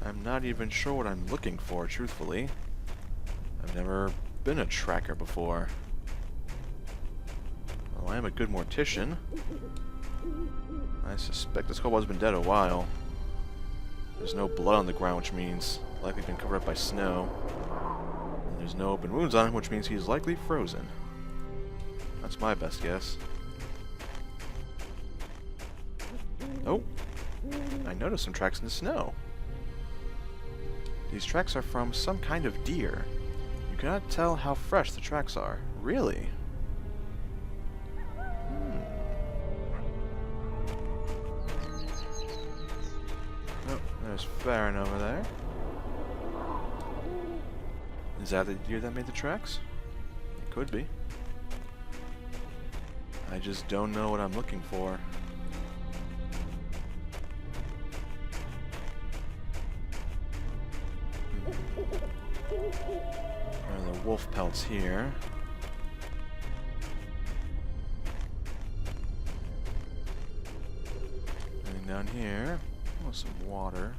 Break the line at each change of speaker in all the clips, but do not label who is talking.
I'm not even sure what I'm looking for, truthfully. I've never been a tracker before. Well, I am a good mortician. I suspect this kobold's been dead a while. There's no blood on the ground, which means likely been covered up by snow. And there's no open wounds on him, which means he's likely frozen. That's my best guess. Oh! I noticed some tracks in the snow. These tracks are from some kind of deer. You cannot tell how fresh the tracks are. Really? Oh, there's Farron over there. Is that the deer that made the tracks? It could be. I just don't know what I'm looking for. There are the wolf pelts here. And down here, oh, some water.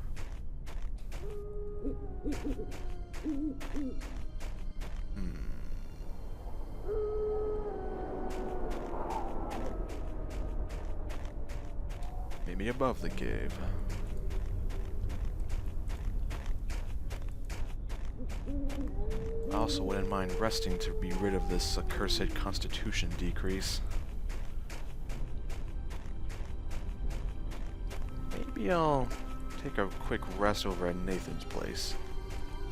Maybe above the cave. I also wouldn't mind resting to be rid of this accursed constitution decrease. Maybe I'll take a quick rest over at Nathan's place.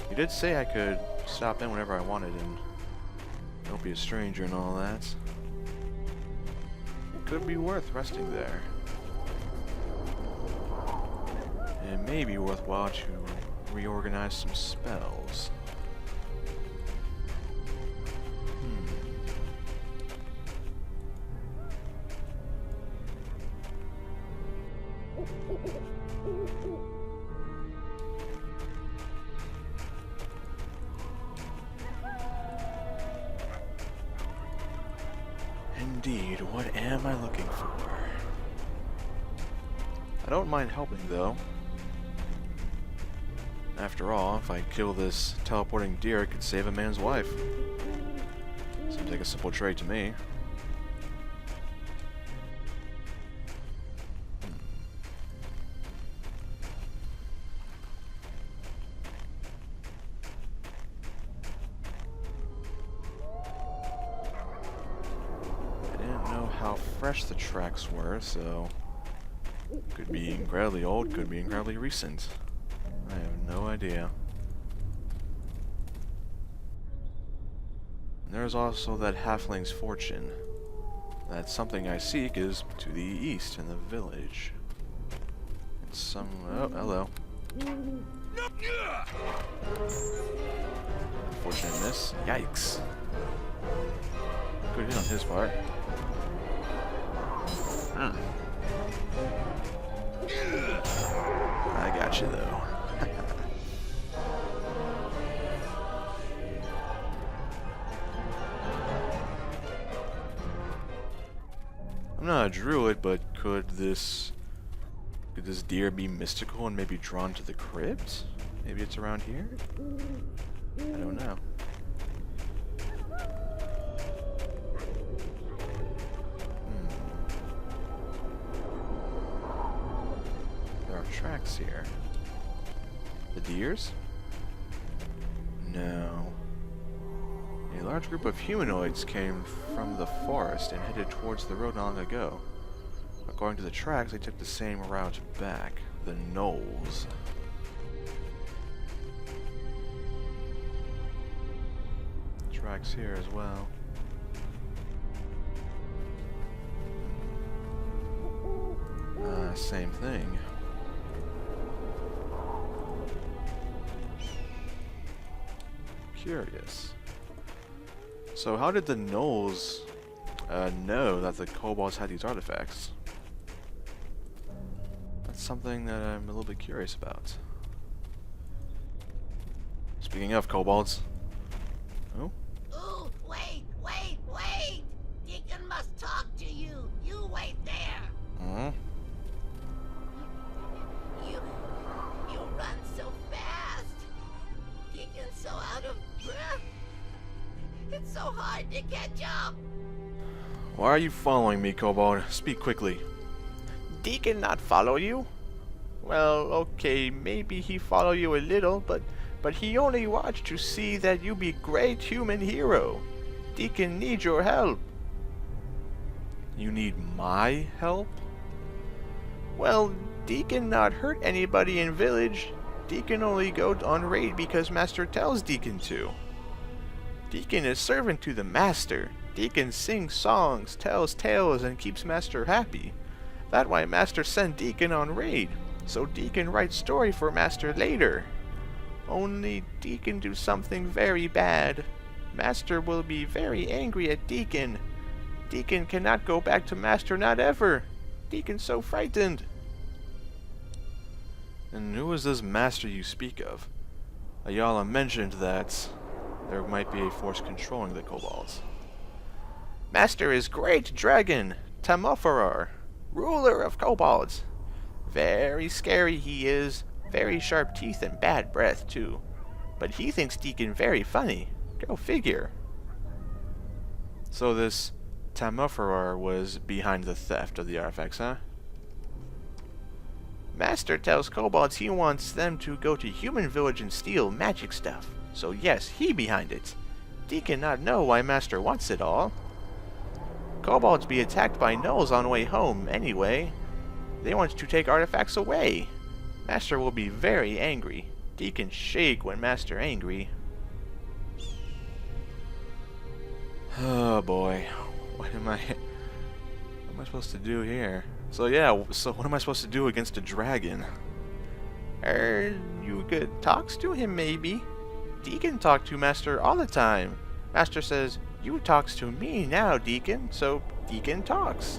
He did say I could stop in whenever I wanted and don't be a stranger and all that. It could be worth resting there. It may be worthwhile to reorganize some spells. Indeed, what am I looking for? I don't mind helping, though. After all, if I kill this teleporting deer, it could save a man's wife. Seems like a simple trade to me. How fresh the tracks were, so could be incredibly old, could be incredibly recent. I have no idea. And there's also that halfling's fortune. That something I seek is to the east in the village. It's some... oh, hello. Unfortunate miss. Yikes. Good hit on his part. I got you though. I'm not a druid, but could this deer be mystical and maybe drawn to the crypt? Maybe it's around here? I don't know. Tracks here. The deers? No. A large group of humanoids came from the forest and headed towards the road not long ago. According to the tracks, they took the same route back. The knolls. Tracks here as well. Same thing. Curious. So how did the gnolls know that the kobolds had these artifacts? That's something that I'm a little bit curious about. Speaking of kobolds. Oh?
Ooh, wait! Deacon must talk to you. You wait there.
Hmm?
You run so fast. Deacon's so out of breath. It's so hard to catch up.
Why are you following me, kobold? Speak quickly.
Deacon not follow you? Well, okay, maybe he follow you a little, but he only watch to see that you be great human hero. Deacon need your help.
You need my help?
Well, Deacon not hurt anybody in village. Deacon only go on raid because Master tells Deacon to. Deacon is servant to the Master. Deacon sings songs, tells tales, and keeps Master happy. That why Master send Deacon on raid, so Deacon write story for Master later. Only Deacon do something very bad. Master will be very angry at Deacon. Deacon cannot go back to Master, not ever. Deacon so frightened.
And who is this master you speak of? Ayala mentioned that there might be a force controlling the kobolds.
Master is great dragon, Tamofarar, ruler of kobolds. Very scary he is, very sharp teeth and bad breath too. But he thinks Deacon very funny. Go figure.
So this Tamofarar was behind the theft of the artifacts, huh?
Master tells kobolds he wants them to go to human village and steal magic stuff. So yes, he behind it. Deacon not know why Master wants it all. Kobolds be attacked by gnolls on way home anyway. They want to take artifacts away. Master will be very angry. Deacon shake when Master angry.
Oh boy. What am I supposed to do here? So yeah, so what am I supposed to do against a dragon?
You could talks to him maybe. Deacon talk to Master all the time. Master says, you talks to me now, Deacon, so Deacon talks.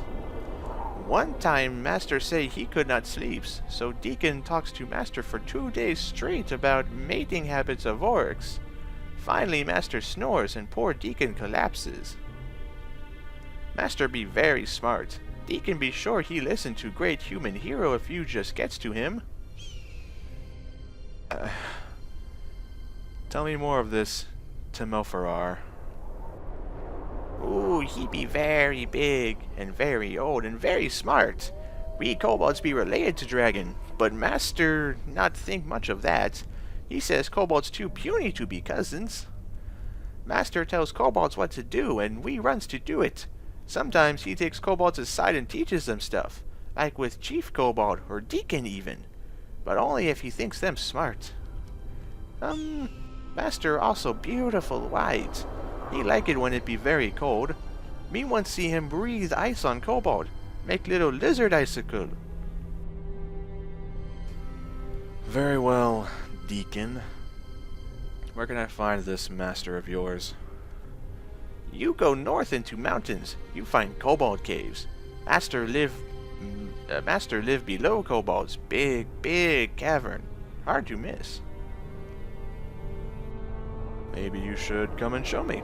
One time Master say he could not sleep, so Deacon talks to Master for 2 days straight about mating habits of orcs. Finally Master snores and poor Deacon collapses. Master be very smart. Deacon be sure he listen to great human hero if you just gets to him.
Tell me more of this Tamofarar.
Ooh, he be very big, and very old, and very smart. We kobolds be related to dragon, but Master not think much of that. He says kobolds too puny to be cousins. Master tells kobolds what to do, and we runs to do it. Sometimes he takes kobolds aside and teaches them stuff, like with Chief Kobold, or Deacon even. But only if he thinks them smart. Master also beautiful white. He like it when it be very cold. Me once see him breathe ice on kobold, make little lizard icicle.
Very well, Deacon. Where can I find this master of yours?
You go north into mountains, you find kobold caves. Master live below kobolds, big cavern, hard to miss.
Maybe you should come and show me.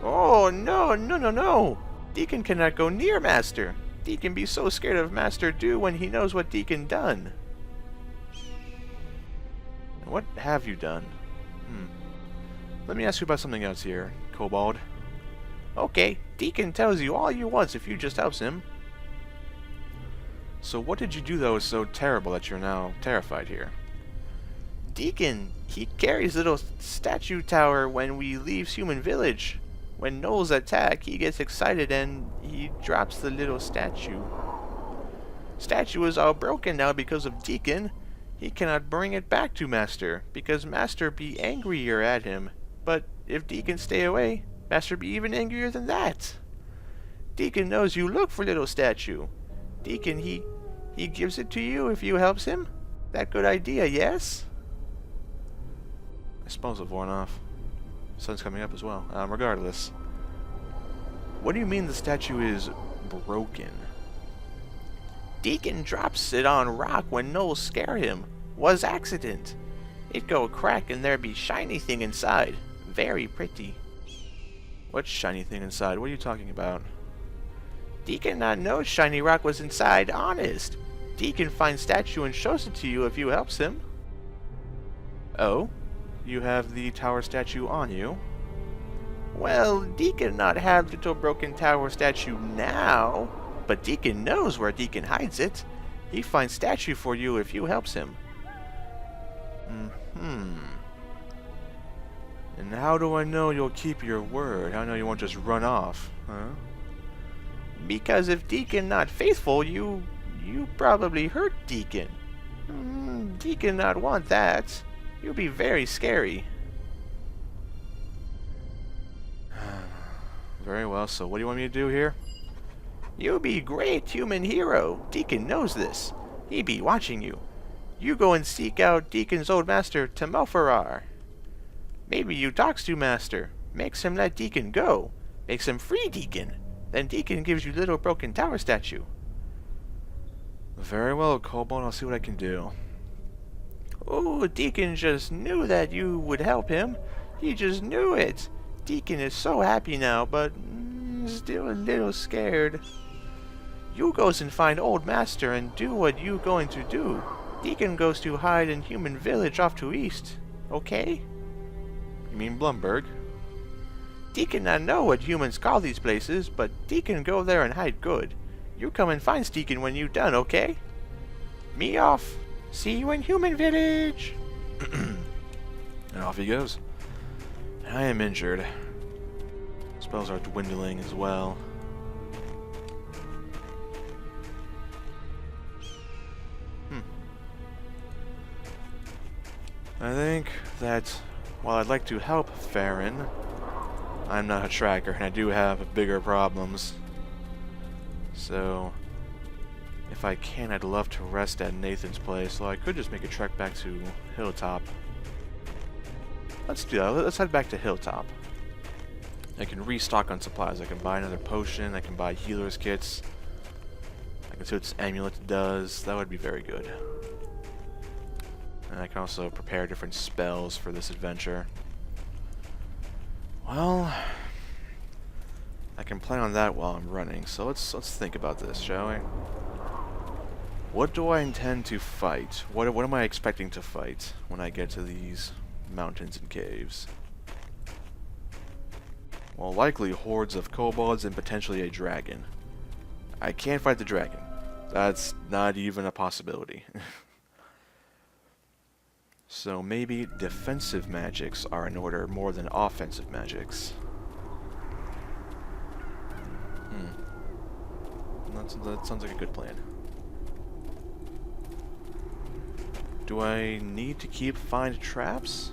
Oh, no. Deacon cannot go near Master. Deacon be so scared of Master do when he knows what Deacon done.
What have you done? Let me ask you about something else here, Kobold.
Okay, Deacon tells you all you wants if you just helps him.
So what did you do that was so terrible that you're now terrified here?
Deacon, he carries little statue tower when we leaves human village. When gnolls attack, he gets excited and he drops the little statue. Statue is all broken now because of Deacon. He cannot bring it back to Master, because Master be angrier at him. But if Deacon stay away, Master be even angrier than that. Deacon knows you look for little statue. Deacon, he gives it to you if you helps him. That good idea, yes?
I suppose I've worn off. Sun's coming up as well. Regardless. What do you mean the statue is broken?
Deacon drops it on rock when Noel scare him. Was accident. It go crack and there be shiny thing inside. Very pretty.
What shiny thing inside? What are you talking about?
Deacon not know shiny rock was inside, honest. Deacon find statue and shows it to you if you helps him.
Oh? You have the tower statue on you?
Well, Deacon not have little broken tower statue now, but Deacon knows where Deacon hides it. He finds statue for you if you helps him.
And how do I know you'll keep your word? How do I know you won't just run off, huh?
Because if Deacon not faithful, you probably hurt Deacon. Deacon not want that. You'll be very scary.
Very well, so what do you want me to do here?
You be great human hero. Deacon knows this. He be watching you. You go and seek out Deacon's old master, Temelfarar. Maybe you talks to master. Makes him let Deacon go. Makes him free Deacon. Then Deacon gives you little broken tower statue.
Very well, Cobalt. I'll see what I can do.
Oh, Deacon just knew that you would help him. He just knew it. Deacon is so happy now, but still a little scared. You goes and find old master and do what you going to do. Deacon goes to hide in human village off to east. Okay?
You mean Blumberg?
Deacon not know what humans call these places, but Deacon go there and hide good. You come and find Deacon when you done, okay? Me off. See you in human village.
And off he goes. I am injured. Spells are dwindling as well. I think that while I'd like to help Farron, I'm not a tracker and I do have bigger problems. So, if I can, I'd love to rest at Nathan's place, so I could just make a trek back to Hilltop. Let's do that. Let's head back to Hilltop. I can restock on supplies. I can buy another potion. I can buy healer's kits. I can see what this amulet does. That would be very good. And I can also prepare different spells for this adventure. Well, I can plan on that while I'm running. So let's think about this, shall we? What do I intend to fight? What am I expecting to fight when I get to these mountains and caves? Well, likely hordes of kobolds and potentially a dragon. I can't fight the dragon. That's not even a possibility. So maybe defensive magics are in order more than offensive magics. That sounds like a good plan. Do I need to find traps?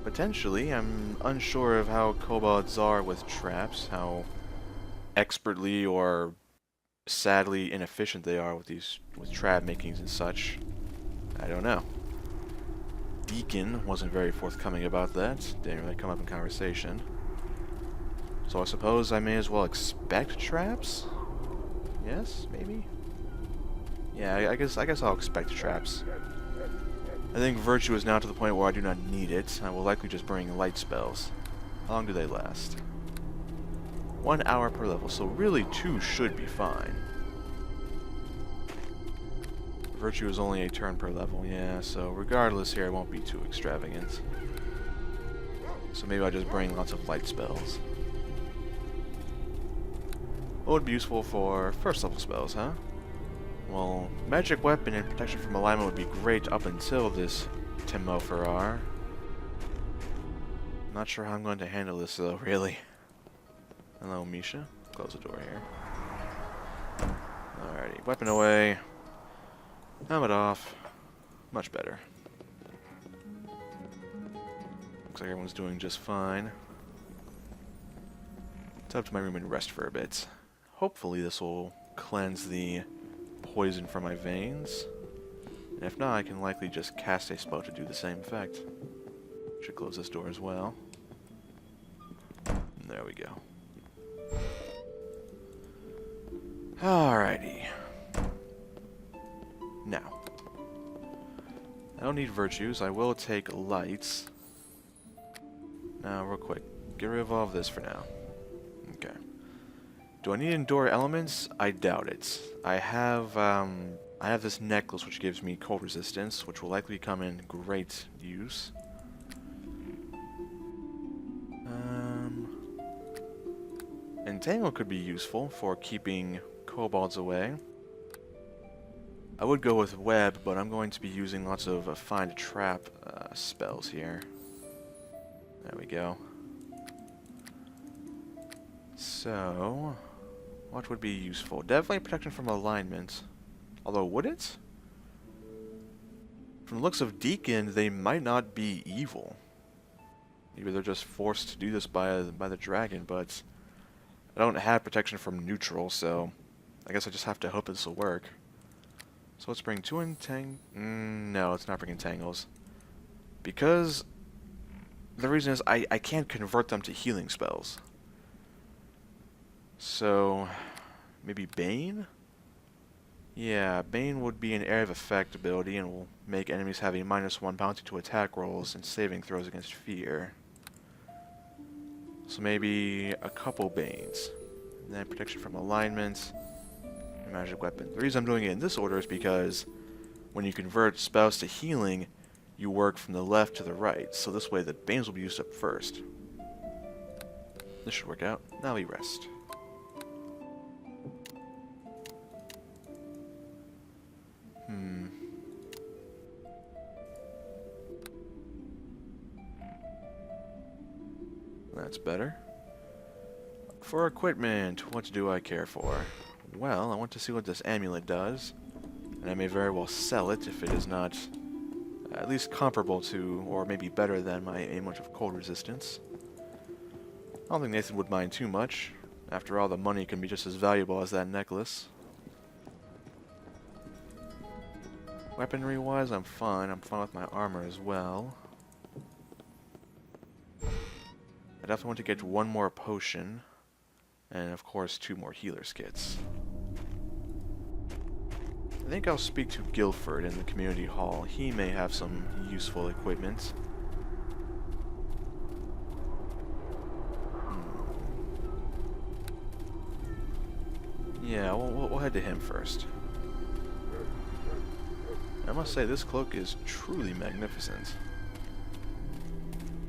Potentially. I'm unsure of how kobolds are with traps, how expertly or sadly inefficient they are with trap makings and such. I don't know. Deekin wasn't very forthcoming about that. Didn't really come up in conversation. So I suppose I may as well expect traps? Yes, maybe? Yeah, I guess I'll expect traps. I think Virtue is now to the point where I do not need it. I will likely just bring light spells. How long do they last? 1 hour per level, so really 2 should be fine. Virtue is only a turn per level, yeah, so regardless here, it won't be too extravagant. So maybe I'll just bring lots of light spells. What would be useful for first level spells, huh? Well, magic weapon and protection from alignment would be great up until this Temelfarar. Not sure how I'm going to handle this though, really. Hello, Misha. Close the door here. Alrighty, weapon away. Helmet off. Much better. Looks like everyone's doing just fine. Let's up to my room and rest for a bit. Hopefully this will cleanse the poison from my veins. And if not, I can likely just cast a spell to do the same effect. Should close this door as well. And there we go. Alrighty. Now, I don't need virtues. I will take lights. Now, real quick, get rid of all of this for now. Okay. Do I need endure elements? I doubt it. I have this necklace which gives me cold resistance, which will likely come in great use. Entangle could be useful for keeping kobolds away. I would go with web, but I'm going to be using lots of find a trap spells here. There we go. So, what would be useful? Definitely protection from alignment. Although, would it? From the looks of Deekin, they might not be evil. Maybe they're just forced to do this by the dragon, but I don't have protection from neutral, so I guess I just have to hope this will work. So let's bring 2 no, let's not bring entangles. Because the reason is I can't convert them to healing spells. So maybe Bane? Yeah, Bane would be an area of effect ability and will make enemies have a -1 bounty to attack rolls and saving throws against fear. So maybe a couple Banes. And then protection from alignment. And magic weapon. The reason I'm doing it in this order is because when you convert spells to healing, you work from the left to the right. So this way the Banes will be used up first. This should work out. Now we rest. That's better. For equipment, what do I care for? Well, I want to see what this amulet does, and I may very well sell it if it is not at least comparable to, or maybe better than, my amulet of cold resistance. I don't think Nathan would mind too much. After all, the money can be just as valuable as that necklace. Weaponry-wise, I'm fine. I'm fine with my armor as well. I definitely want to get 1 more potion, and of course 2 more healer's kits. I think I'll speak to Guilford in the community hall. He may have some useful equipment. Yeah, we'll head to him first. I must say, this cloak is truly magnificent.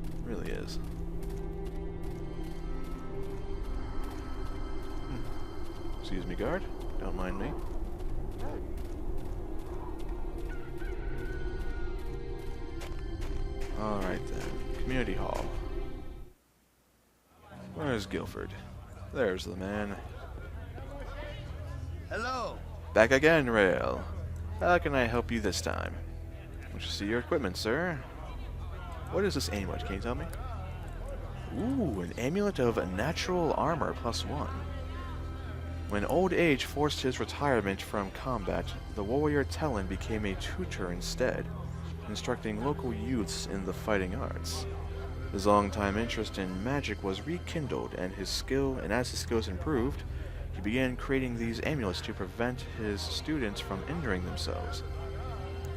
It really is. Excuse me, guard. Don't mind me. Alright then. Community hall. Where's Guilford? There's the man.
Hello.
Back again, Rayle. How can I help you this time? Wish to see your equipment, sir. What is this amulet? Can you tell me? Ooh, an amulet of natural armor +1. When old age forced his retirement from combat, the warrior Talon became a tutor instead, instructing local youths in the fighting arts. His long-time interest in magic was rekindled, and as his skills improved, he began creating these amulets to prevent his students from injuring themselves.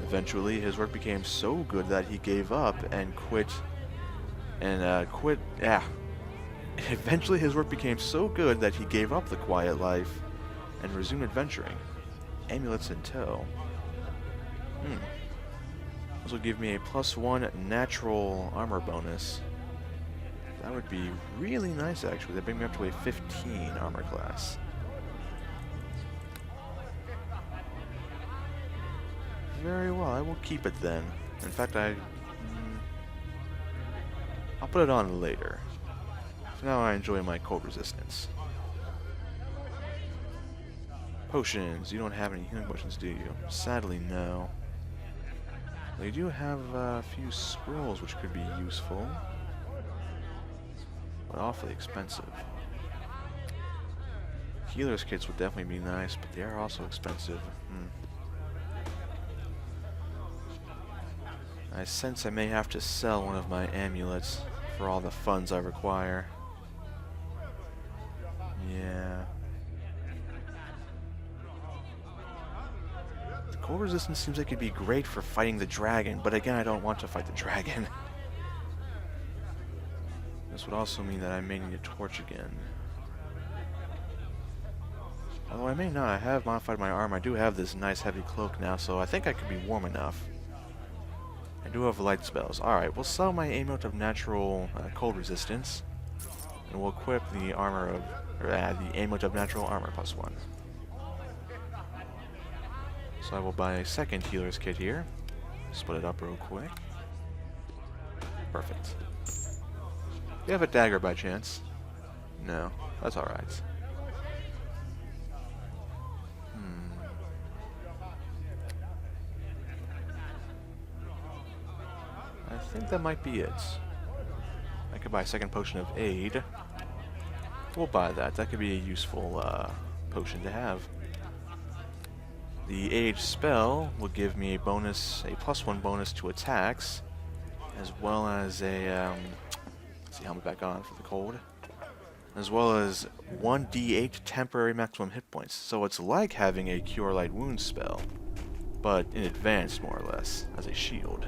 Eventually, his work became so good that he gave up and quit. Eventually, his work became so good that he gave up the quiet life and resumed adventuring. Amulets in tow. This will give me a +1 natural armor bonus. That would be really nice, actually. That brings me up to a 15 armor class. Very well, I will keep it then. In fact, I'll put it on later. For now, I enjoy my cold resistance. Potions. You don't have any healing potions, do you? Sadly, no. Well, you do have a few scrolls which could be useful, but awfully expensive. Healer's kits would definitely be nice, but they are also expensive. I sense I may have to sell one of my amulets for all the funds I require. Yeah. Cold resistance seems like it'd be great for fighting the dragon, but again, I don't want to fight the dragon. This would also mean that I may need a torch again. Although I may not, I have modified my armor. I do have this nice heavy cloak now, so I think I could be warm enough. I do have light spells. Alright, we'll sell my amulet of natural cold resistance. And we'll equip the armor of, the amulet of natural armor +1. So I will buy a second healer's kit here. Split it up real quick. Perfect. Do you have a dagger by chance? No, that's alright. I think that might be it. I could buy a second potion of aid. We'll buy that. That could be a useful potion to have. The aid spell will give me a bonus, a +1 bonus to attacks, as well as a let's see, helmet back on for the cold, as well as 1d8 temporary maximum hit points. So it's like having a Cure Light Wounds spell, but in advance, more or less, as a shield.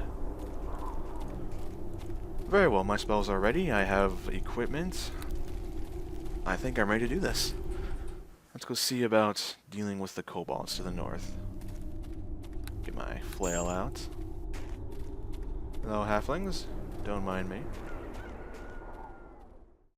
Very well, my spells are ready. I have equipment. I think I'm ready to do this. Let's go see about dealing with the kobolds to the north. Get my flail out. Hello, halflings. Don't mind me.